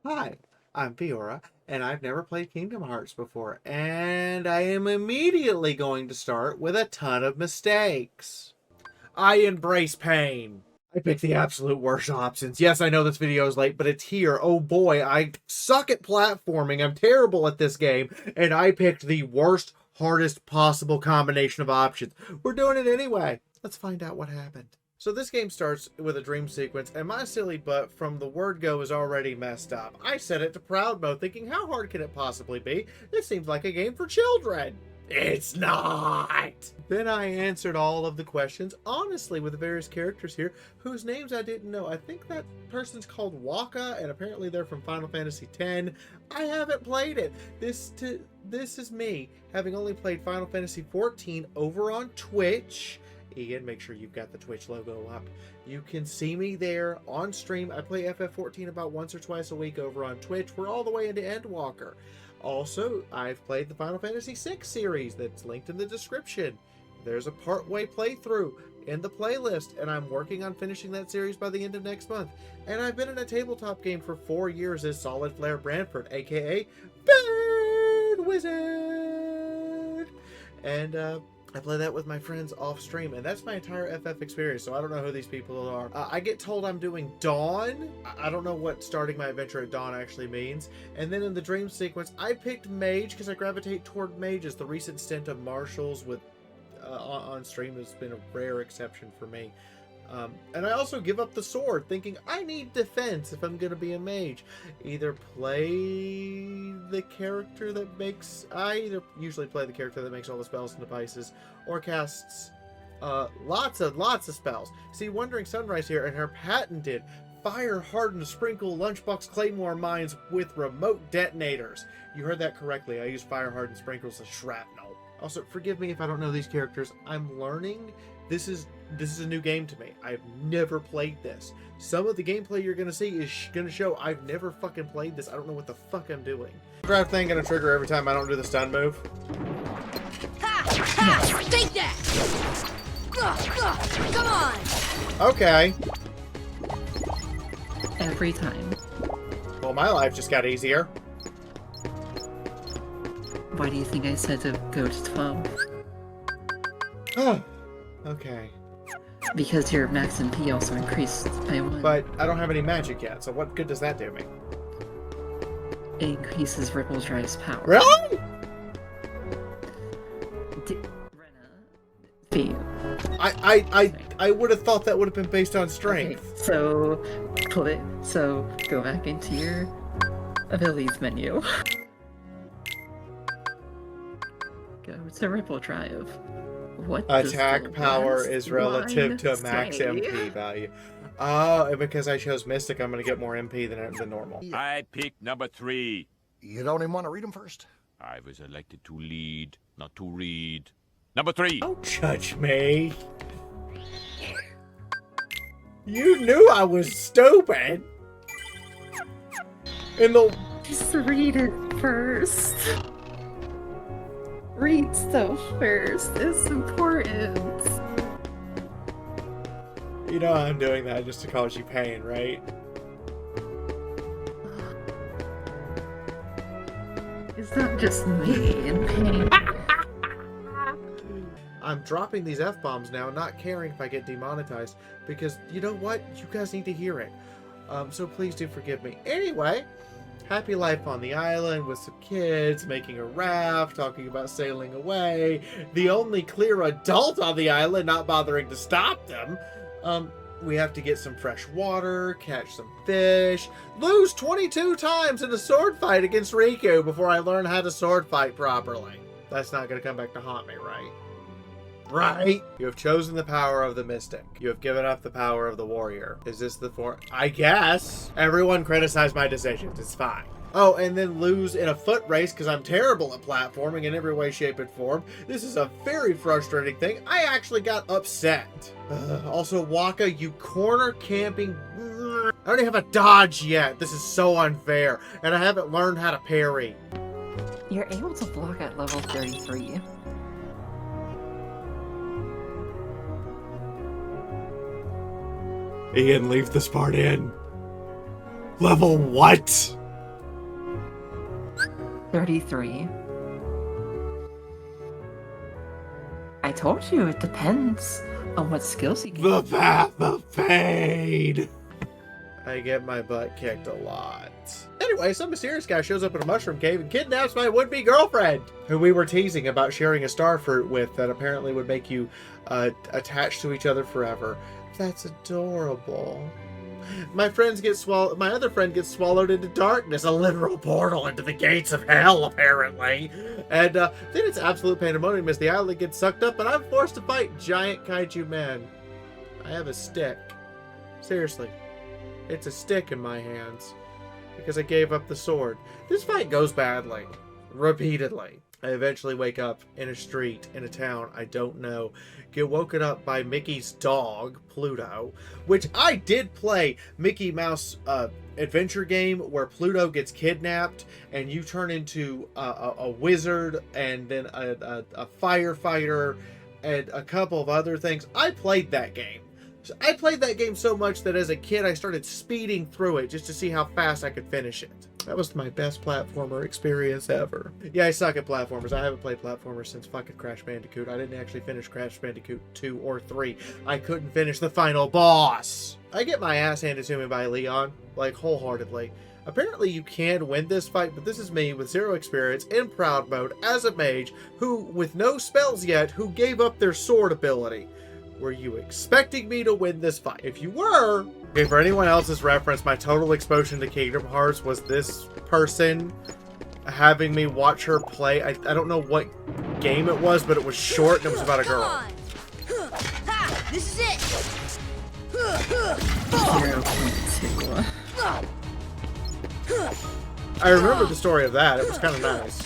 Hi, I'm Fiaura, and I've never played Kingdom Hearts before, and I am immediately going to start with a ton of mistakes. I embrace pain. I picked the absolute worst options. Yes, I know this video is late, but it's here. Oh boy, I suck at platforming. I'm terrible at this game, and I picked the worst, hardest possible combination of options. We're doing it anyway. Let's find out what happened. So this game starts with a dream sequence, and my silly butt from the word go is already messed up. I set it to proud mode, thinking, how hard can it possibly be? This seems like a game for children. It's not! Then I answered all of the questions, honestly, with the various characters here, whose names I didn't know. I think that person's called Waka, and apparently they're from Final Fantasy X. I haven't played it. This is me, having only played Final Fantasy XIV over on Twitch. Ian, make sure you've got the Twitch logo up. You can see me there on stream. I play FF14 about once or twice a week over on Twitch. We're all the way into Endwalker. Also, I've played the Final Fantasy VI series that's linked in the description. There's a partway playthrough in the playlist, and I'm working on finishing that series by the end of next month. And I've been in a tabletop game for 4 years as Solid Flare Branford, aka Bird Wizard. And I play that with my friends off stream, and that's my entire FF experience, so I don't know who these people are. I get told I'm doing Dawn. I don't know what starting my adventure at Dawn actually means. And then in the dream sequence, I picked Mage because I gravitate toward mages. The recent stint of marshals with on stream has been a rare exception for me. And I also give up the sword, thinking I need defense if I'm going to be a mage. Either play the character that makes... I usually play the character that makes all the spells and devices, or casts lots of spells. See, Wandering Sunrise here, and her patented fire-hardened sprinkle lunchbox claymore mines with remote detonators. You heard that correctly. I use fire-hardened sprinkles as shrapnel. Also, forgive me if I don't know these characters. I'm learning. This is a new game to me. I've never played this. Some of the gameplay you're going to see is going to show I've never fucking played this. I don't know what the fuck I'm doing. Grab thing going to trigger every time I don't do the stun move. Ha! Ha! Take that! Come on! Okay. Every time. Well, my life just got easier. Why do you think I said to go to 12? Oh, okay. Because your max MP also increased by 1. But I don't have any magic yet, so what good does that do me? It increases Ripple Drive's power. Really? I would have thought that would have been based on strength. Okay, so go back into your abilities menu. Go to Ripple Drive. What attack power is relative to max MP value. Oh, and because I chose Mystic, I'm going to get more MP than normal. I picked number 3. You don't even want to read them first? I was elected to lead, not to read. Number 3. Don't judge me. You knew I was stupid. Just read it first. Read stuff first. It's important. You know I'm doing that just to cause you pain, right? It's not just me in pain. I'm dropping these F-bombs now, not caring if I get demonetized, because you know what? You guys need to hear it. So please do forgive me. Anyway, happy life on the island with some kids, making a raft, talking about sailing away. The only clear adult on the island not bothering to stop them. We have to get some fresh water, catch some fish, lose 22 times in a sword fight against Riku before I learn how to sword fight properly. That's not going to come back to haunt me, right? Right? You have chosen the power of the mystic. You have given up the power of the warrior. Is this the form? I guess. Everyone criticize my decisions. It's fine. Oh, and then lose in a foot race because I'm terrible at platforming in every way, shape, and form. This is a very frustrating thing. I actually got upset. Also, Waka, you corner camping... I don't even have a dodge yet. This is so unfair. And I haven't learned how to parry. You're able to block at level 33. Ian, leave this part in. Level what? 33. I told you, it depends on what skills you get. The path of pain. I get my butt kicked a lot. Anyway, some mysterious guy shows up in a mushroom cave and kidnaps my would-be girlfriend, who we were teasing about sharing a star fruit with that apparently would make you attached to each other forever. That's adorable. My other friend gets swallowed into darkness, a literal portal into the gates of hell, apparently. And then it's absolute pandemonium as the island gets sucked up, and I'm forced to fight giant kaiju men. I have a stick. Seriously. It's a stick in my hands. Because I gave up the sword. This fight goes badly. Repeatedly. I eventually wake up in a street, in a town I don't know. Get woken up by Mickey's dog, Pluto. Which I did play Mickey Mouse adventure game where Pluto gets kidnapped and you turn into a wizard and then a firefighter and a couple of other things. I played that game. I played that game so much that as a kid I started speeding through it just to see how fast I could finish it. That was my best platformer experience ever. Yeah, I suck at platformers. I haven't played platformers since fucking Crash Bandicoot. I didn't actually finish Crash Bandicoot 2 or 3. I couldn't finish the final boss. I get my ass handed to me by Leon, like wholeheartedly. Apparently you can win this fight, but this is me with 0 experience in proud mode as a mage who, with no spells yet, who gave up their sword ability. Were you expecting me to win this fight? If you were... Okay, for anyone else's reference, my total exposure to Kingdom Hearts was this person having me watch her play. I don't know what game it was, but it was short and it was about a girl. Ha, this is it. 0.2. I remember the story of that. It was kind of nice.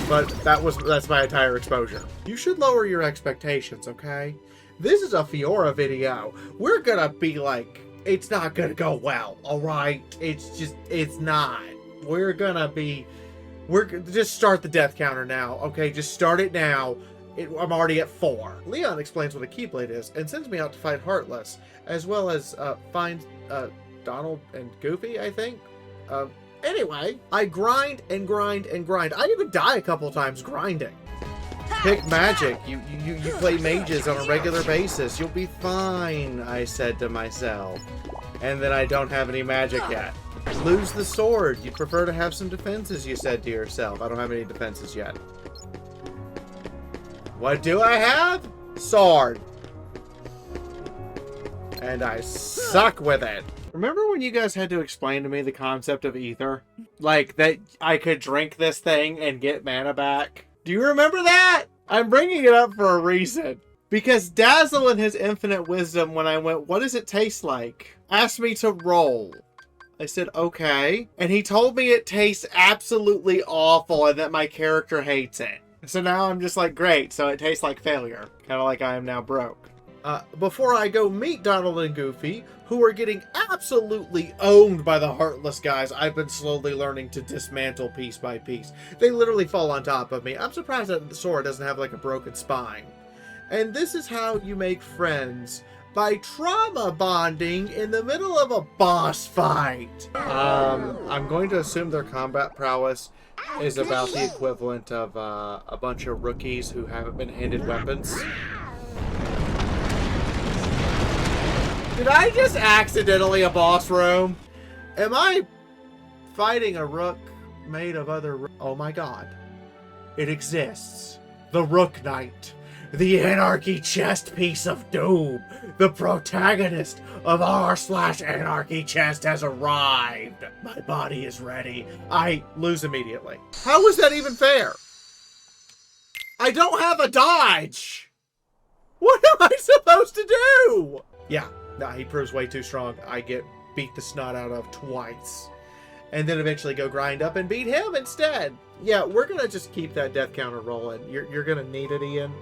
But that's my entire exposure. You should lower your expectations, okay? This is a Fiaura video. We're gonna be like, it's not gonna go well, alright? It's not. Just start the death counter now, okay? Just start it now. I'm already at 4. Leon explains what a Keyblade is and sends me out to fight Heartless, as well as find Donald and Goofy, I think. Anyway, I grind and grind and grind. I even die a couple times grinding. Pick magic. You play mages on a regular basis. You'll be fine, I said to myself. And then I don't have any magic yet. Lose the sword. You'd prefer to have some defenses, you said to yourself. I don't have any defenses yet. What do I have? Sword. And I suck with it. Remember when you guys had to explain to me the concept of ether? Like, that I could drink this thing and get mana back? Do you remember that? I'm bringing it up for a reason. Because Dazzle in his infinite wisdom, when I went, what does it taste like? Asked me to roll. I said, okay. And he told me it tastes absolutely awful and that my character hates it. So now I'm just like, great, so it tastes like failure. Kind of like I am now broke. Before I go meet Donald and Goofy, who are getting absolutely owned by the Heartless guys I've been slowly learning to dismantle piece by piece. They literally fall on top of me. I'm surprised that the sword doesn't have like a broken spine. And this is how you make friends. By trauma bonding in the middle of a boss fight. I'm going to assume their combat prowess is about the equivalent of a bunch of rookies who haven't been handed weapons. Did I just accidentally a boss room? Am I fighting a rook made of other... Oh my god. It exists. The Rook Knight. The Anarchy chest piece of doom. The protagonist of r/Anarchy chest has arrived. My body is ready. I lose immediately. How is that even fair? I don't have a dodge. What am I supposed to do? Yeah. Nah, he proves way too strong. I get beat the snot out of twice. And then eventually go grind up and beat him instead. Yeah, we're going to just keep that death counter rolling. You're going to need it, Ian.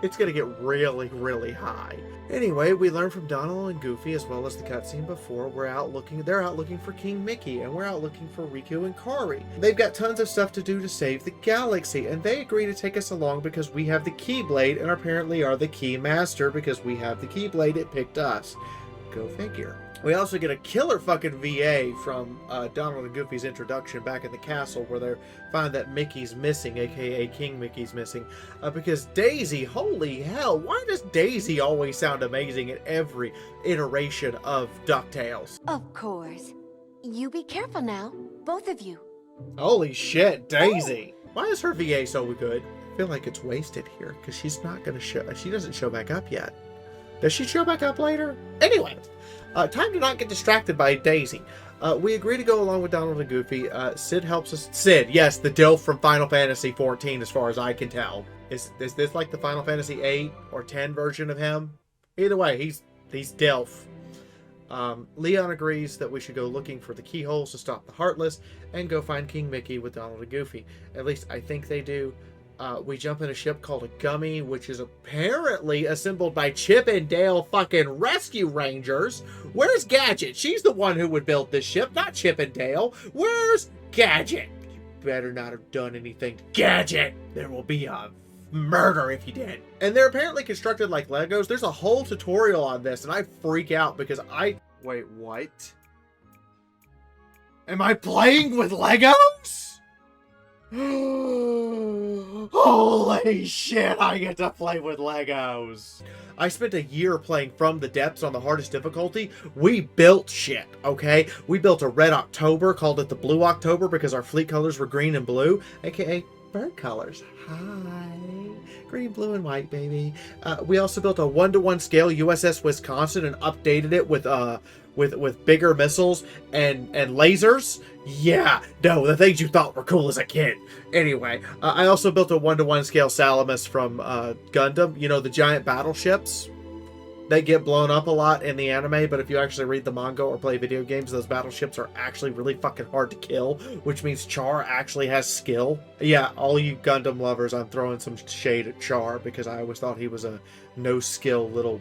It's going to get really, really high. Anyway, we learn from Donald and Goofy, as well as the cutscene before, they're out looking for King Mickey, and we're out looking for Riku and Kari. They've got tons of stuff to do to save the galaxy, and they agree to take us along because we have the Keyblade, and apparently are the Key Master because we have the Keyblade, it picked us. Go figure. We also get a killer fucking VA from Donald and Goofy's introduction back in the castle, where they find that Mickey's missing, aka King Mickey's missing, because Daisy, holy hell, why does Daisy always sound amazing in every iteration of DuckTales? Of course. You be careful now, both of you. Holy shit, Daisy! Why is her VA so good? I feel like it's wasted here, because she's not gonna show, she doesn't show back up yet. Does she show back up later? Anyway. Time to not get distracted by Daisy. We agree to go along with Donald and Goofy. Sid helps us. Sid, yes, the Dilf from Final Fantasy XIV, as far as I can tell. Is this like the Final Fantasy VIII or 10 version of him? Either way, he's Dilf. Leon agrees that we should go looking for the keyholes to stop the Heartless and go find King Mickey with Donald and Goofy. At least I think they do. We jump in a ship called a Gummi, which is apparently assembled by Chip and Dale fucking rescue rangers. Where's Gadget? She's the one who would build this ship, not Chip and Dale. Where's Gadget? You better not have done anything to Gadget. There will be a murder if you did. And they're apparently constructed like Legos. There's a whole tutorial on this, and I freak out because Wait, what? Am I playing with Legos? Holy shit, I get to play with Legos. I spent a year playing From the Depths on the hardest difficulty. We built shit, okay? We built a red October, called it the Blue October because our fleet colors were green and blue, aka bird colors. Hi. Green, blue, and white, baby. We also built a 1-to-1 scale USS Wisconsin and updated it with bigger missiles and lasers. Yeah, no, the things you thought were cool as a kid. Anyway, I also built a 1-to-1 scale Salamis from Gundam. You know, the giant battleships. They get blown up a lot in the anime, but if you actually read the manga or play video games, those battleships are actually really fucking hard to kill, which means Char actually has skill. Yeah, all you Gundam lovers, I'm throwing some shade at Char because I always thought he was a no-skill little...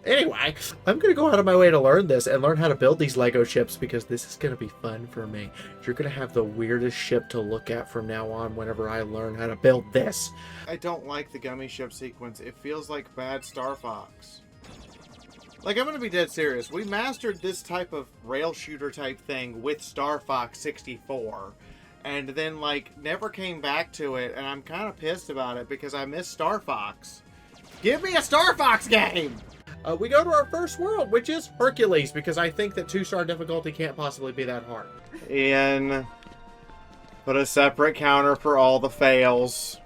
Anyway, I'm going to go out of my way to learn this and learn how to build these Lego ships because this is going to be fun for me. You're going to have the weirdest ship to look at from now on whenever I learn how to build this. I don't like the Gummi ship sequence. It feels like bad Star Fox. Like, I'm going to be dead serious. We mastered this type of rail shooter type thing with Star Fox 64. And then, like, never came back to it. And I'm kind of pissed about it because I miss Star Fox. Give me a Star Fox game! We go to our first world, which is Hercules, because I think that 2-star difficulty can't possibly be that hard. Ian, put a separate counter for all the fails.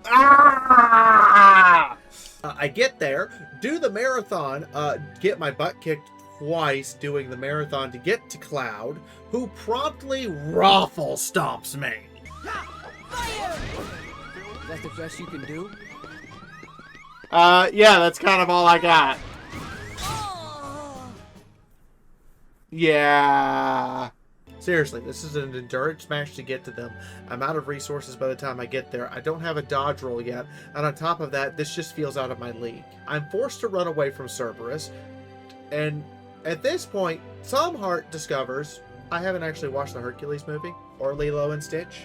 Ah! I get there, do the marathon, get my butt kicked twice doing the marathon to get to Cloud, who promptly raffle stomps me. Fire! Is that the best you can do? Yeah, that's kind of all I got. Oh. Yeah. Seriously, this is an endurance smash to get to them. I'm out of resources by the time I get there. I don't have a dodge roll yet. And on top of that, this just feels out of my league. I'm forced to run away from Cerberus. And at this point, Tom Hart discovers I haven't actually watched the Hercules movie or Lilo and Stitch.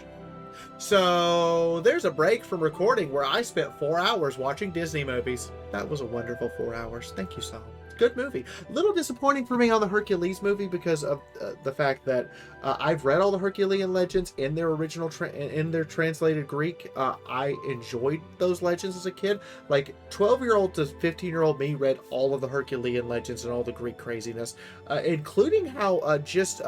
So there's a break from recording where I spent 4 hours watching Disney movies. That was a wonderful 4 hours. Thank you, Sam. Good movie. A little disappointing for me on the Hercules movie because of the fact that I've read all the Herculean legends in their original, in their translated Greek. I enjoyed those legends as a kid. Like 12-year-old to 15-year-old me read all of the Herculean legends and all the Greek craziness, including how just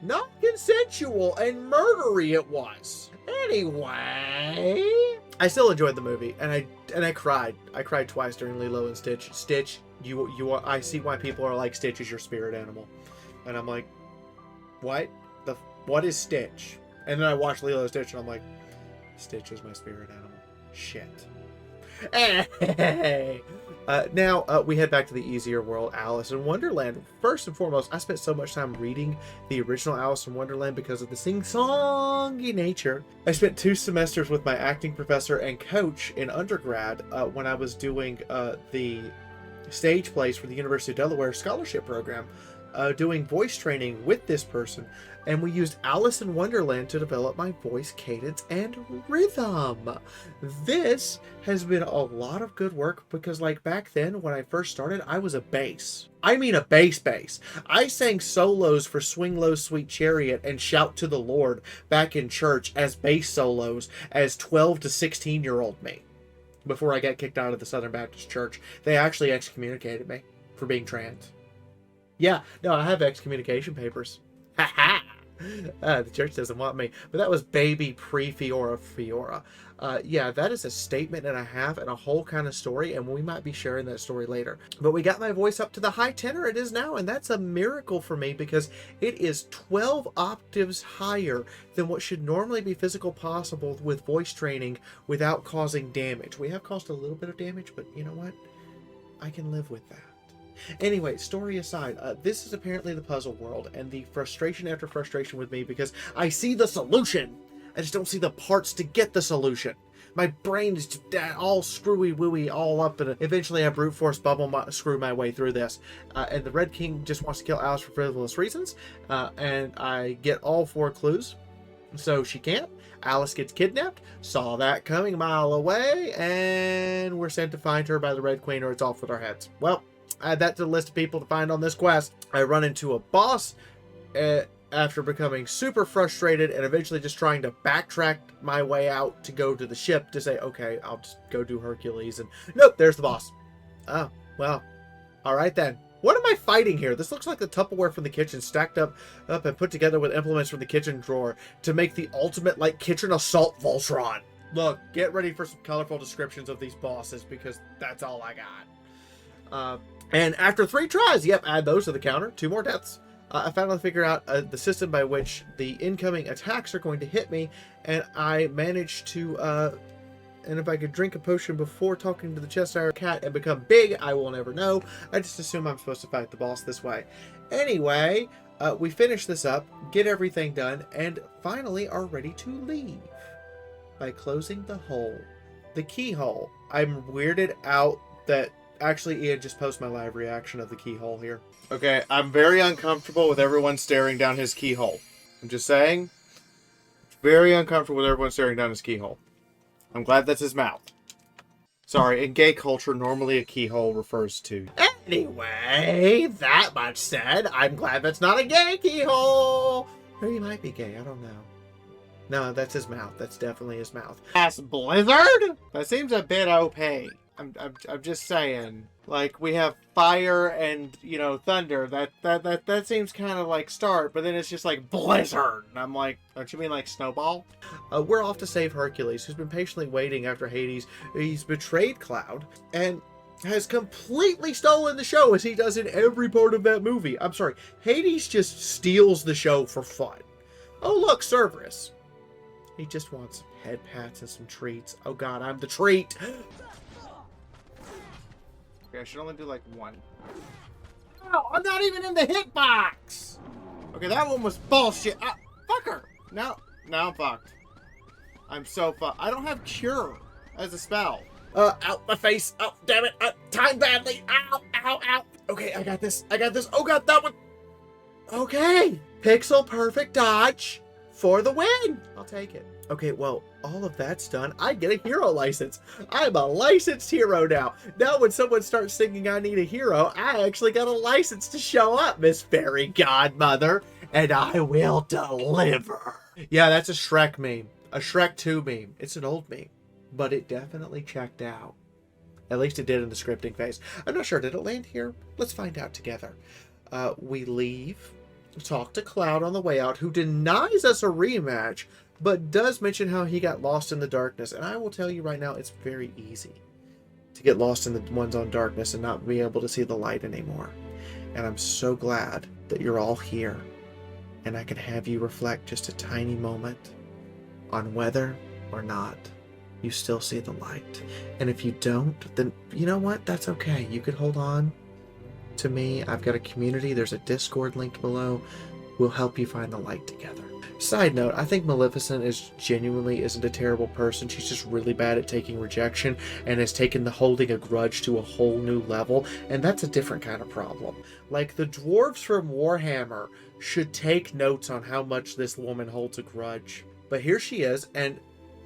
not consensual and murdery it was. Anyway, I still enjoyed the movie, and I cried. I cried twice during Lilo and Stitch. Stitch, you are. I see why people are like, Stitch is your spirit animal, and I'm like, what? What is Stitch? And then I watched Lilo and Stitch, and I'm like, Stitch is my spirit animal. Shit. Hey. Now we head back to the easier world, Alice in Wonderland. First and foremost, I spent so much time reading the original Alice in Wonderland because of the sing-songy nature. I spent 2 semesters with my acting professor and coach in undergrad when I was doing the stage plays for the University of Delaware scholarship program. doing voice training with this person, and we used Alice in Wonderland to develop my voice cadence and rhythm. This has been a lot of good work because, like, back then when I first started, I was a bass. I mean a bass. I sang solos for Swing Low Sweet Chariot and Shout to the Lord back in church as bass solos as 12 to 16-year-old me. Before I got kicked out of the Southern Baptist Church, they actually excommunicated me for being trans. Yeah, no, I have excommunication papers. Ha ha! The church doesn't want me. But that was baby pre-Fiaura. Yeah, that is a statement and a half and a whole kind of story, and we might be sharing that story later. But we got my voice up to the high tenor it is now, and that's a miracle for me because it is 12 octaves higher than what should normally be physical possible with voice training without causing damage. We have caused a little bit of damage, but you know what? I can live with that. Anyway, story aside, this is apparently the puzzle world, and the frustration after frustration with me because I see the solution, I just don't see the parts to get the solution. My brain is just all screwy-wooey all up, and eventually I brute force screw my way through this. And the Red King just wants to kill Alice for frivolous reasons, and I get all 4 clues, so she can't. Alice gets kidnapped, saw that coming a mile away, and we're sent to find her by the Red Queen or it's off with our heads. Well, add that to the list of people to find on this quest. I run into a boss after becoming super frustrated and eventually just trying to backtrack my way out to go to the ship to say, okay, I'll just go do Hercules. And nope, there's the boss. Oh, well, all right then. What am I fighting here? This looks like the Tupperware from the kitchen stacked up and put together with implements from the kitchen drawer to make the ultimate, like, kitchen assault Voltron. Look, get ready for some colorful descriptions of these bosses because that's all I got. And after 3 tries, yep, add those to the counter. 2 more deaths. I finally figure out the system by which the incoming attacks are going to hit me, and I managed to, and if I could drink a potion before talking to the Cheshire Cat and become big, I will never know. I just assume I'm supposed to fight the boss this way. Anyway, we finish this up, get everything done, and finally are ready to leave by closing the hole. The keyhole. I'm weirded out that actually Ian just posted my live reaction of the keyhole here. Okay, I'm very uncomfortable with everyone staring down his keyhole. I'm just saying. Very uncomfortable with everyone staring down his keyhole. I'm glad that's his mouth. Sorry, in gay culture, normally a keyhole refers to... Anyway, that much said, I'm glad that's not a gay keyhole. Or he might be gay, I don't know. No, that's his mouth. That's definitely his mouth. That's Blizzard? That seems a bit opaque. I'm just saying, like, we have fire and, you know, thunder. That seems kind of like start, but then it's just like blizzard. And I'm like, don't you mean like snowball? We're off to save Hercules, who's been patiently waiting after Hades. He's betrayed Cloud and has completely stolen the show, as he does in every part of that movie. I'm sorry, Hades just steals the show for fun. Oh, look, Cerberus. He just wants head pats and some treats. Oh God, I'm the treat. Okay, I should only do like 1. Oh, I'm not even in the hitbox! Okay, that one was bullshit. Fucker! Now I'm fucked. I'm so fucked. I don't have cure as a spell. Out my face. Oh, damn it. Time badly. Ow, ow, ow. Okay, I got this. Oh God, that one. Okay. Pixel perfect dodge for the win. I'll take it. Okay, well, all of that's done. I get a hero license. I'm a licensed hero now. Now when someone starts singing I Need a Hero, I actually got a license to show up, Miss Fairy Godmother, and I will deliver. Yeah, that's a Shrek meme. A Shrek 2 meme. It's an old meme, but it definitely checked out. At least it did in the scripting phase. I'm not sure. Did it land here? Let's find out together. We leave, talk to Cloud on the way out, who denies us a rematch, but does mention how he got lost in the darkness. And I will tell you right now, it's very easy to get lost in the ones on darkness and not be able to see the light anymore. And I'm so glad that you're all here. And I can have you reflect just a tiny moment on whether or not you still see the light. And if you don't, then you know what? That's okay. You could hold on to me. I've got a community. There's a Discord link below. We'll help you find the light together. Side note, I think Maleficent genuinely isn't a terrible person. She's just really bad at taking rejection and has taken the holding a grudge to a whole new level, and that's a different kind of problem. Like, the dwarves from Warhammer should take notes on how much this woman holds a grudge. But here she is, and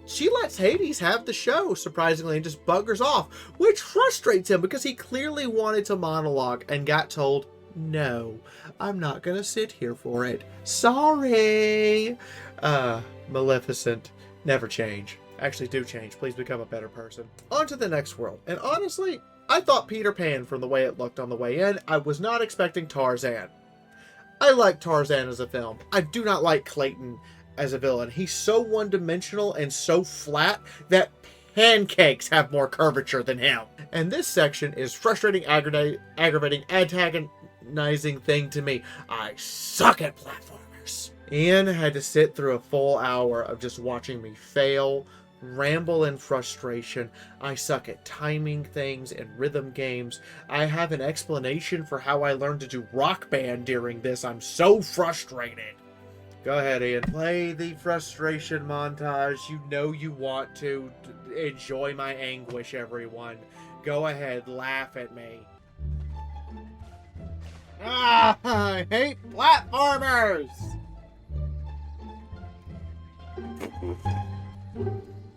she lets Hades have the show, surprisingly, and just buggers off, which frustrates him because he clearly wanted to monologue and got told, no, I'm not gonna sit here for it. Sorry! Maleficent, never change. Actually, do change. Please become a better person. On to the next world. And honestly, I thought Peter Pan from the way it looked on the way in. I was not expecting Tarzan. I like Tarzan as a film. I do not like Clayton as a villain. He's so one-dimensional and so flat that pancakes have more curvature than him. And this section is frustrating, aggravating, antagonizing thing to me. I suck at platformers. Ian had to sit through a full hour of just watching me fail, ramble in frustration. I suck at timing things and rhythm games. I have an explanation for how I learned to do Rock Band during this. I'm so frustrated. Go ahead, Ian. Play the frustration montage. You know you want to. Enjoy my anguish, everyone. Go ahead, laugh at me. Ah, I hate platformers!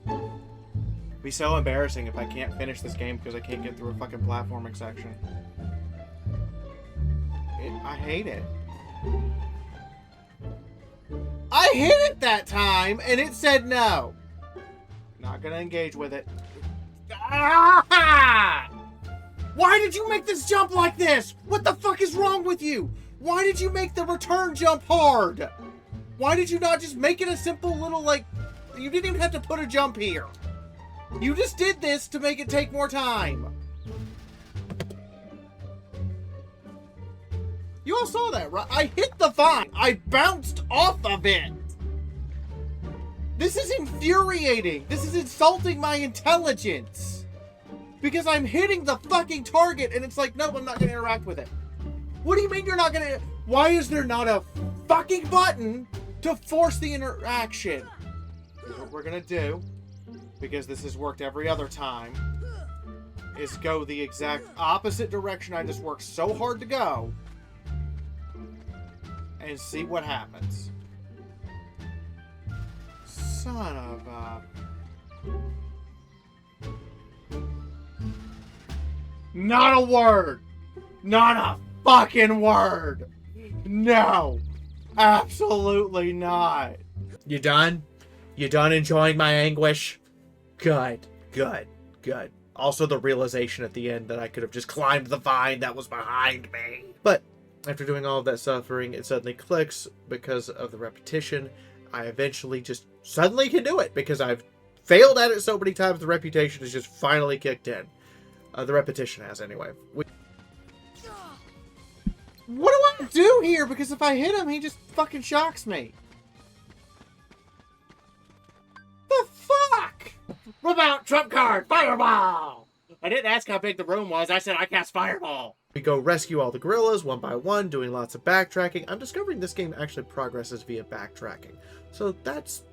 It'd be so embarrassing if I can't finish this game because I can't get through a fucking platforming section. I hate it. I hit it that time, and it said no. Not gonna engage with it. Ah! Why did you make this jump like this? What the fuck is wrong with you? Why did you make the return jump hard? Why did you not just make it a simple little, like... You didn't even have to put a jump here. You just did this to make it take more time. You all saw that, right? I hit the vine. I bounced off of it. This is infuriating. This is insulting my intelligence. Because I'm hitting the fucking target and it's like, no, I'm not going to interact with it. What do you mean you're not going to... Why is there not a fucking button to force the interaction? Here's what we're going to do, because this has worked every other time, is go the exact opposite direction I just worked so hard to go. And see what happens. Son of a... Not a word! Not a fucking word! No! Absolutely not! You done? You done enjoying my anguish? Good. Good. Good. Also the realization at the end that I could have just climbed the vine that was behind me. But after doing all of that suffering, it suddenly clicks because of the repetition. I eventually just suddenly can do it because I've failed at it so many times. The reputation has just finally kicked in. The repetition has, anyway. What do I do here? Because if I hit him, he just fucking shocks me. The fuck? Rebound, trump card, fireball! I didn't ask how big the room was. I said I cast fireball. We go rescue all the gorillas one by one, doing lots of backtracking. I'm discovering this game actually progresses via backtracking. So that's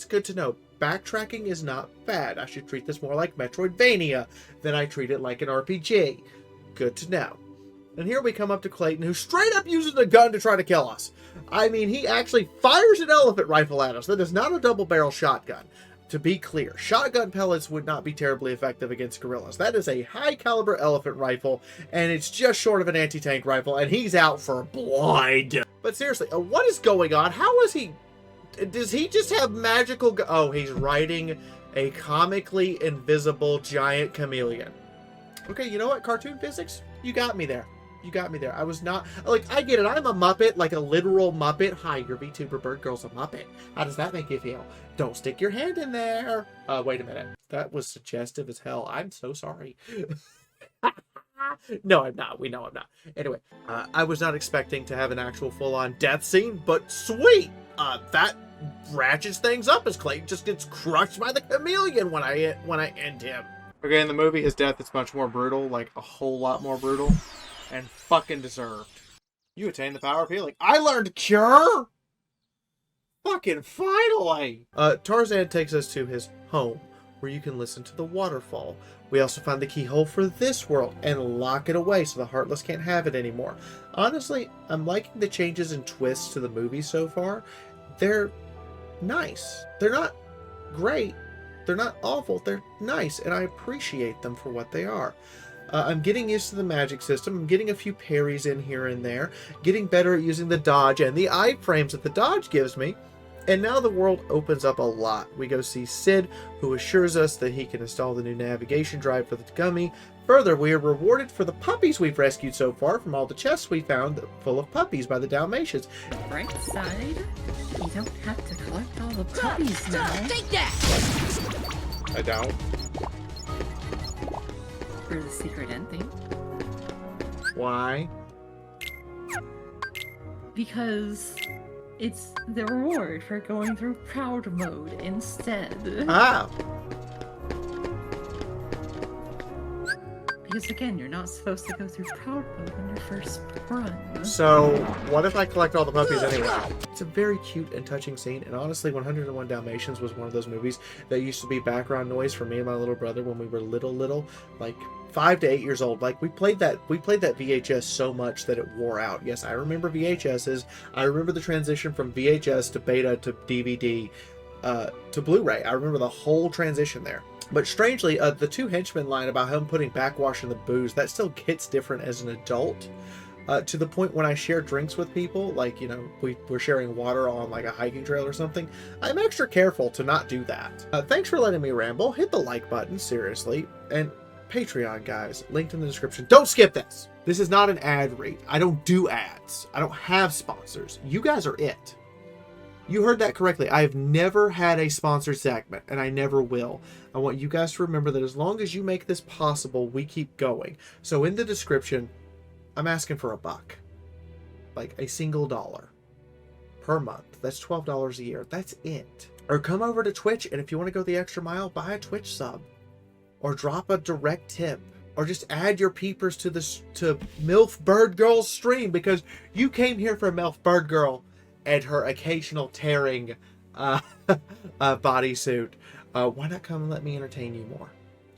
good to know. Backtracking is not bad. I should treat this more like Metroidvania than I treat it like an RPG. Good to know. And here we come up to Clayton, who straight up uses a gun to try to kill us. I mean, he actually fires an elephant rifle at us. That is not a double-barrel shotgun. To be clear, shotgun pellets would not be terribly effective against gorillas. That is a high-caliber elephant rifle, and it's just short of an anti-tank rifle, and he's out for blood. But seriously, what is going on? How is he... Does he just have magical... Oh, he's riding a comically invisible giant chameleon. Okay, you know what? Cartoon physics? You got me there. You got me there. I was not... Like, I get it. I'm a Muppet, like a literal Muppet. Hi, your VTuber bird girl's a Muppet. How does that make you feel? Don't stick your hand in there. Wait a minute. That was suggestive as hell. I'm so sorry. No, I'm not. We know I'm not. Anyway, I was not expecting to have an actual full-on death scene, but sweet! That ratchets things up as Clayton just gets crushed by the chameleon when I end him. Okay, in the movie, his death is much more brutal, like a whole lot more brutal, and fucking deserved. You attain the power of healing. I learned Cure? Fucking finally! Tarzan takes us to his home, where you can listen to the waterfall. We also find the keyhole for this world and lock it away so the Heartless can't have it anymore. Honestly, I'm liking the changes and twists to the movie so far. They're nice. They're not great. They're not awful. They're nice, and I appreciate them for what they are. I'm getting used to the magic system. I'm getting a few parries in here and there. Getting better at using the dodge and the iframes that the dodge gives me. And now the world opens up a lot. We go see Sid, who assures us that he can install the new navigation drive for the Gummi. Further, we are rewarded for the puppies we've rescued so far from all the chests we found full of puppies by the Dalmatians. Bright side, you don't have to collect all the puppies now. Take that! I don't. For the secret ending. Why? Because it's the reward for going through proud mode instead. Ah! Because again, you're not supposed to go through proud mode in your first run. So, what if I collect all the puppies anyway? It's a very cute and touching scene, and honestly, 101 Dalmatians was one of those movies that used to be background noise for me and my little brother when we were little, like 5 to 8 years old. Like, we played that VHS so much that it wore out. Yes, I remember VHSs. I remember the transition from VHS to beta to DVD to Blu-ray. I remember the whole transition there. But strangely, the two henchmen line about him putting backwash in the booze, that still hits different as an adult. To the point when I share drinks with people, like, you know, we're sharing water on like a hiking trail or something, I'm extra careful to not do that. Thanks for letting me ramble. Hit the like button, seriously. And Patreon, guys, linked in the description. Don't skip this. This is not an ad read. I don't do ads. I don't have sponsors. You guys are it. You heard that correctly. I have never had a sponsored segment, and I never will. I want you guys to remember that as long as you make this possible, we keep going. So in the description, I'm asking for $1. Like a single dollar per month. That's $12 a year. That's it. Or come over to Twitch, and if you want to go the extra mile, buy a Twitch sub. Or drop a direct tip. Or just add your peepers to MILF Bird Girl's stream, because you came here for MILF Bird Girl and her occasional tearing bodysuit. Why not come and let me entertain you more?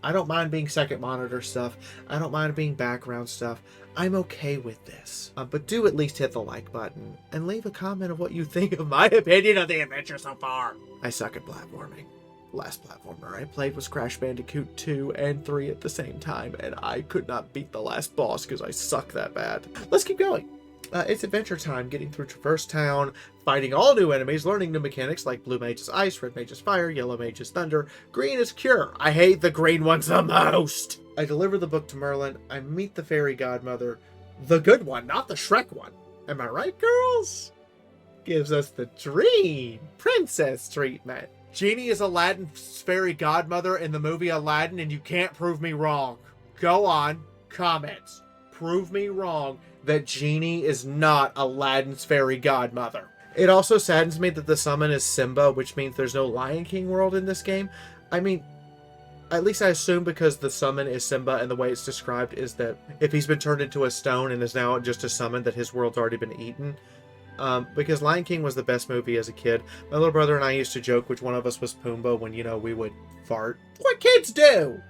I don't mind being second monitor stuff. I don't mind being background stuff. I'm okay with this. But do at least hit the like button and leave a comment of what you think of my opinion of the adventure so far. I suck at platforming. The last platformer I played was Crash Bandicoot 2 and 3 at the same time, and I could not beat the last boss because I suck that bad. Let's keep going. It's adventure time, getting through Traverse Town, fighting all new enemies, learning new mechanics like Blue Mage is Ice, Red Mage is Fire, Yellow Mage is Thunder, Green is Cure. I hate the green ones the most. I deliver the book to Merlin. I meet the fairy godmother. The good one, not the Shrek one. Am I right, girls? Gives us the dream princess treatment. Genie is Aladdin's fairy godmother in the movie Aladdin, and you can't prove me wrong. Go on, comments. Prove me wrong that Genie is not Aladdin's fairy godmother. It also saddens me that the summon is Simba, which means there's no Lion King world in this game. I mean, at least I assume because the summon is Simba and the way it's described is that if he's been turned into a stone and is now just a summon, that his world's already been eaten. Because Lion King was the best movie as a kid. My little brother and I used to joke which one of us was Pumbaa when, you know, we would fart. What kids do!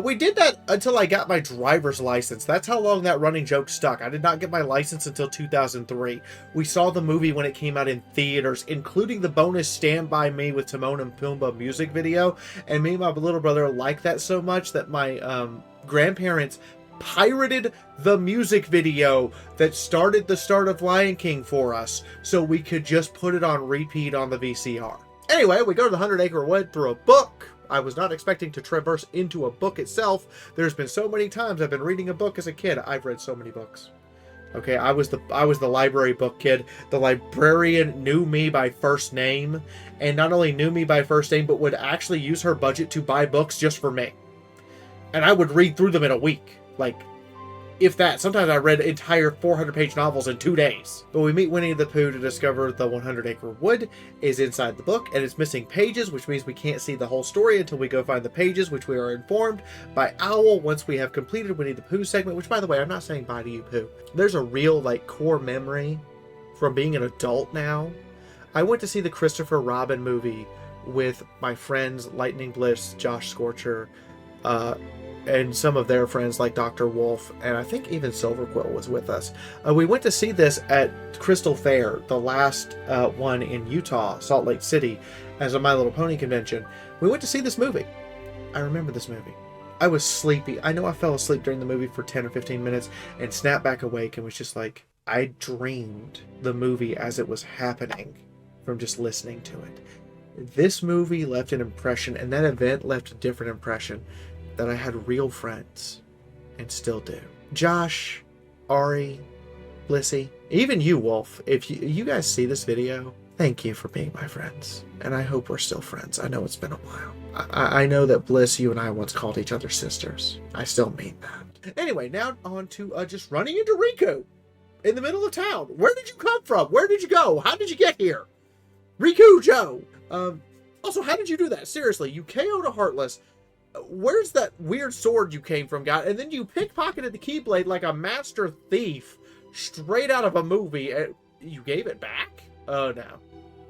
We did that until I got my driver's license. That's how long that running joke stuck. I did not get my license until 2003. We saw the movie when it came out in theaters, including the bonus Stand By Me with Timon and Pumbaa music video. And me and my little brother liked that so much that my grandparents pirated the music video that started the start of Lion King for us so we could just put it on repeat on the VCR. Anyway, we go to the 100 Acre Wood through a book. I was not expecting to traverse into a book itself. There's been so many times I've been reading a book as a kid. I've read so many books. Okay, I was the library book kid. The librarian knew me by first name, and not only knew me by first name, but would actually use her budget to buy books just for me. And I would read through them in a week. Like, if that. Sometimes I read entire 400-page novels in 2 days. But we meet Winnie the Pooh to discover the 100 Acre Wood is inside the book, and it's missing pages, which means we can't see the whole story until we go find the pages, which we are informed by Owl once we have completed Winnie the Pooh segment, which, by the way, I'm not saying bye to you, Pooh. There's a real, like, core memory from being an adult now. I went to see the Christopher Robin movie with my friends Lightning Bliss, Josh Scorcher, and some of their friends like Dr. Wolf, and I think even Silverquill was with us. We went to see this at Crystal Fair, the last one in Utah, Salt Lake City, as a My Little Pony convention. We went to see this movie. I remember this movie. I was sleepy. I know I fell asleep during the movie for 10 or 15 minutes and snapped back awake and was just like, I dreamed the movie as it was happening from just listening to it. This movie left an impression, and that event left a different impression, that I had real friends, and still do. Josh, Ari, Blissy, even you, Wolf, if you guys see this video, thank you for being my friends. And I hope we're still friends. I know it's been a while. I know that Bliss, you and I once called each other sisters. I still mean that. Anyway, now on to just running into Riku in the middle of town. Where did you come from? Where did you go? How did you get here? Riku Joe. Also, how did you do that? Seriously, you KO'd a Heartless. Where's that weird sword you came from, guy? And then you pickpocketed the Keyblade like a master thief straight out of a movie. And you gave it back? Oh, no.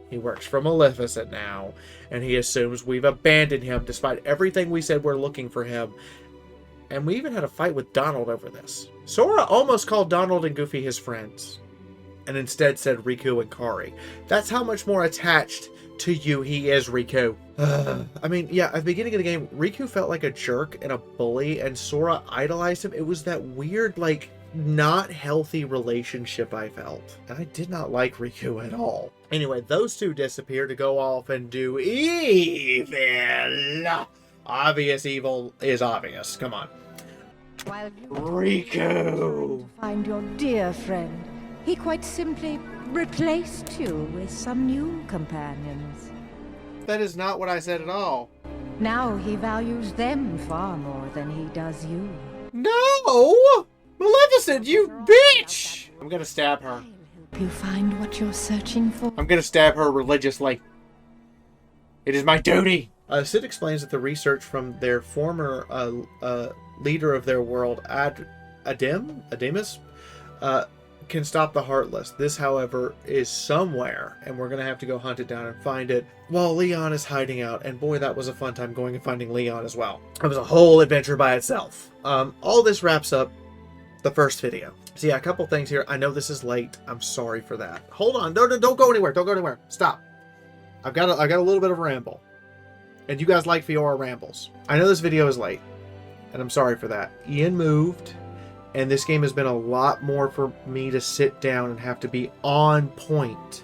He works for Maleficent now, and he assumes we've abandoned him despite everything we said we're looking for him. And we even had a fight with Donald over this. Sora almost called Donald and Goofy his friends, and instead said Riku and Kari. That's how much more attached to you he is, Riku. I mean, yeah, at the beginning of the game, Riku felt like a jerk and a bully, and Sora idolized him. It was that weird, like, not healthy relationship I felt. And I did not like Riku at all. Anyway, those two disappear to go off and do evil. Obvious evil is obvious. Come on. While you Riku! find your dear friend, he quite simply replaced you with some new companions. That is not what I said at all. Now he values them far more than he does you. No! Maleficent, you bitch! I'm gonna stab her. I'll help you find what you're searching for. I'm gonna stab her religiously. It is my duty. Sid explains that the research from their former leader of their world, Ademus, can stop the Heartless. This, however, is somewhere, and we're going to have to go hunt it down and find it while Leon is hiding out. And boy, that was a fun time going and finding Leon as well. It was a whole adventure by itself. All this wraps up the first video. So yeah, a couple things here. I know this is late. I'm sorry for that. Hold on. Don't go anywhere. Don't go anywhere. Stop. I've got a little bit of a ramble. And you guys like Fiaura rambles. I know this video is late, and I'm sorry for that. Ian moved, and this game has been a lot more for me to sit down and have to be on point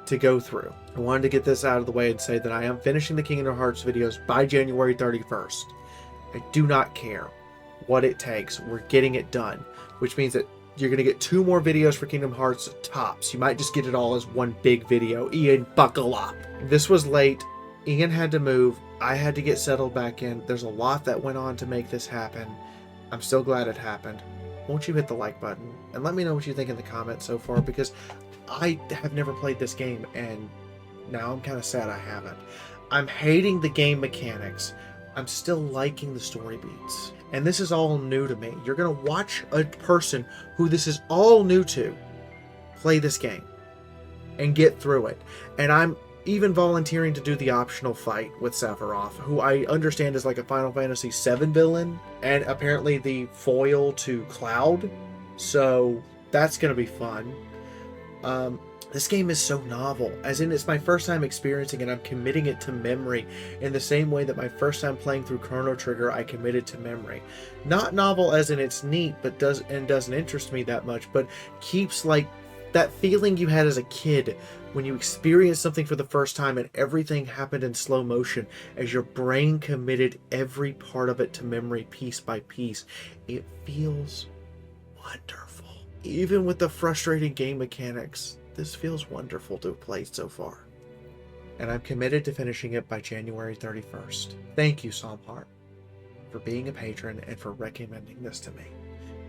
to go through. I wanted to get this out of the way and say that I am finishing the Kingdom Hearts videos by January 31st. I do not care what it takes. We're getting it done, which means that you're going to get 2 more videos for Kingdom Hearts tops. You might just get it all as one big video. Ian, buckle up. This was late. Ian had to move. I had to get settled back in. There's a lot that went on to make this happen. I'm still glad it happened. Won't you hit the like button? And let me know what you think in the comments so far, because I have never played this game, and now I'm kind of sad I haven't. I'm hating the game mechanics. I'm still liking the story beats. And this is all new to me. You're going to watch a person who this is all new to play this game and get through it. And I'm even volunteering to do the optional fight with Sephiroth, who I understand is like a Final Fantasy VII villain, and apparently the foil to Cloud, so that's going to be fun. This game is so novel, as in it's my first time experiencing it. I'm committing it to memory in the same way that my first time playing through Chrono Trigger I committed to memory. Not novel as in it's neat, but doesn't interest me that much, but keeps like that feeling you had as a kid when you experienced something for the first time and everything happened in slow motion as your brain committed every part of it to memory piece by piece. It feels wonderful. Even with the frustrating game mechanics, this feels wonderful to have played so far. And I'm committed to finishing it by January 31st. Thank you, Psalmheart, for being a patron and for recommending this to me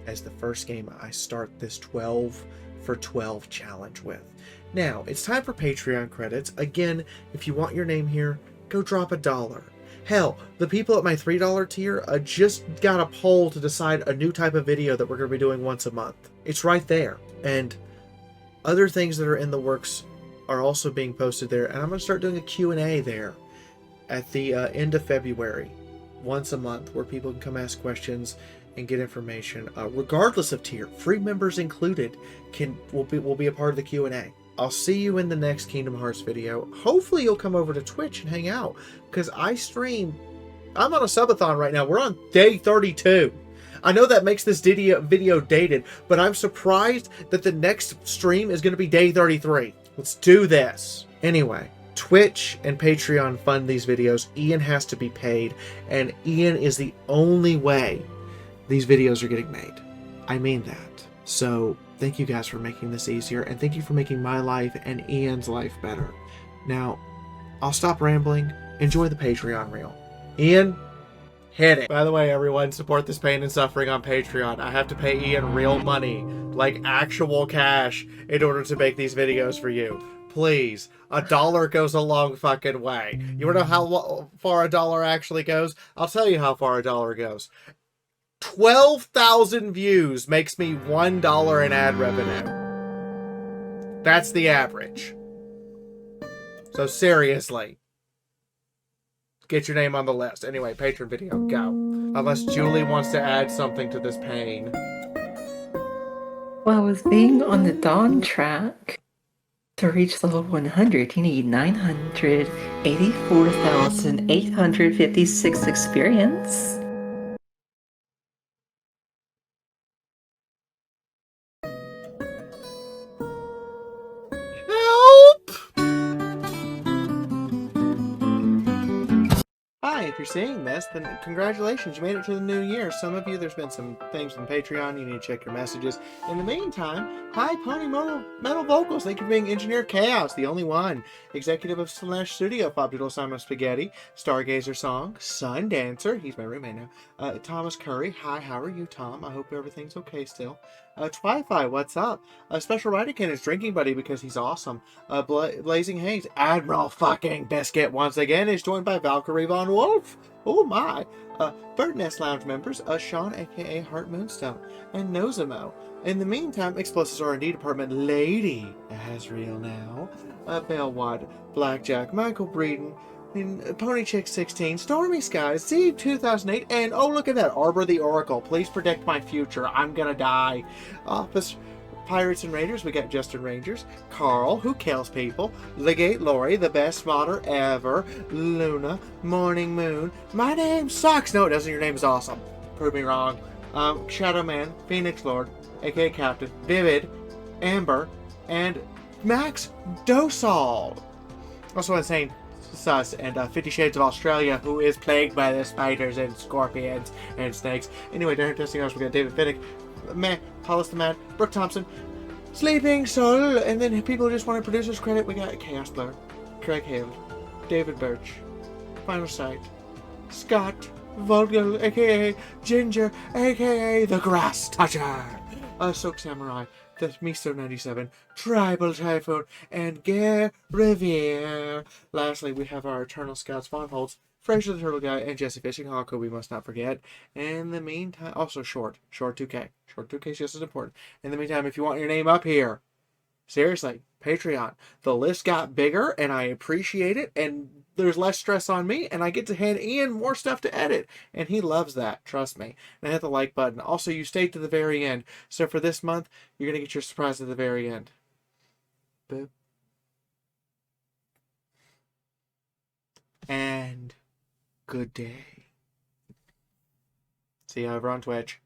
as the first game I start this 12 for 12 challenge with. Now, it's time for Patreon credits. Again, if you want your name here, go drop $1. Hell, the people at my $3 tier just got a poll to decide a new type of video that we're going to be doing once a month. It's right there. And other things that are in the works are also being posted there, and I'm going to start doing a Q&A there at the end of February, once a month, where people can come ask questions and get information, regardless of tier. Free members included will be a part of the Q&A. I'll see you in the next Kingdom Hearts video. Hopefully you'll come over to Twitch and hang out, because I stream. I'm on a subathon right now. We're on day 32. I know that makes this video dated, but I'm surprised that the next stream is going to be day 33. Let's do this. Anyway, Twitch and Patreon fund these videos. Ian has to be paid, and Ian is the only way these videos are getting made. I mean that. So thank you guys for making this easier, and thank you for making my life and Ian's life better. Now, I'll stop rambling. Enjoy the Patreon reel. Ian, hit it. By the way, everyone, support this pain and suffering on Patreon. I have to pay Ian real money, like actual cash, in order to make these videos for you. Please, $1 goes a long fucking way. You wanna know how far $1 actually goes? I'll tell you how far $1 goes. 12,000 views makes me $1 in ad revenue. That's the average. So seriously, get your name on the list. Anyway, Patreon video, go. Unless Julie wants to add something to this pain. Well, with being on the Dawn track, to reach level 100, you need 984,856 experience. Help! Hi, if you're seeing this, then congratulations, you made it to the new year. Some of you, there's been some things on Patreon, you need to check your messages. In the meantime, hi, Pony Metal Vocals, thank you for being Engineer Chaos, the only one. Executive of Slash Studio, Pop Doodle Simon Spaghetti, Stargazer Song, Sun Dancer, he's my roommate now. Thomas Curry, hi, how are you, Tom? I hope everything's okay still. Twi-Fi, what's up? Special Riderkin is drinking buddy because he's awesome. Blazing Haze, Admiral fucking Biscuit once again is joined by Valkyrie Von Wolf. Oh my. Bird Nest Lounge members, Sean aka Heart Moonstone, and Nozamo. In the meantime, Explosives R&D Department Lady Asriel now, Belwad, Blackjack, Michael Breeden, and Pony Chick 16, Stormy Skies, Steve 2008, and oh look at that, Arbor the Oracle. Please predict my future. I'm gonna die. Office Pirates and Raiders, we got Justin Rangers, Carl, who kills people, Legate Lori, the best modder ever, Luna, Morning Moon, my name sucks. No, it doesn't. Your name is awesome. Prove me wrong. Shadow Man, Phoenix Lord, aka Captain, Vivid, Amber, and Max Dosal. Also insane Sus and 50 Shades of Australia, who is plagued by the spiders and scorpions and snakes. Anyway, during testing hours, we got David Finnick, Hollis the Mad, Brooke Thompson, Sleeping Soul, and then people who just want producer's credit, we got Chaos Blur, Craig Hale, David Birch, Final Sight, Scott Vogel, aka Ginger, aka The Grass Toucher, Soak Samurai, the Miso 97, Tribal Typhoon, and Gare Revere. Lastly, we have our Eternal Scouts, Von Holtz, Fraser the Turtle Guy, and Jesse Fishing Hawk, who we must not forget. In the meantime, also Short 2K. Short 2K is just as important. In the meantime, if you want your name up here, seriously, Patreon. The list got bigger, and I appreciate it, and there's less stress on me, and I get to hand Ian more stuff to edit, and he loves that, trust me. And I hit the like button. Also, you stayed to the very end, so for this month, you're going to get your surprise at the very end. Boop. And good day. See you over on Twitch.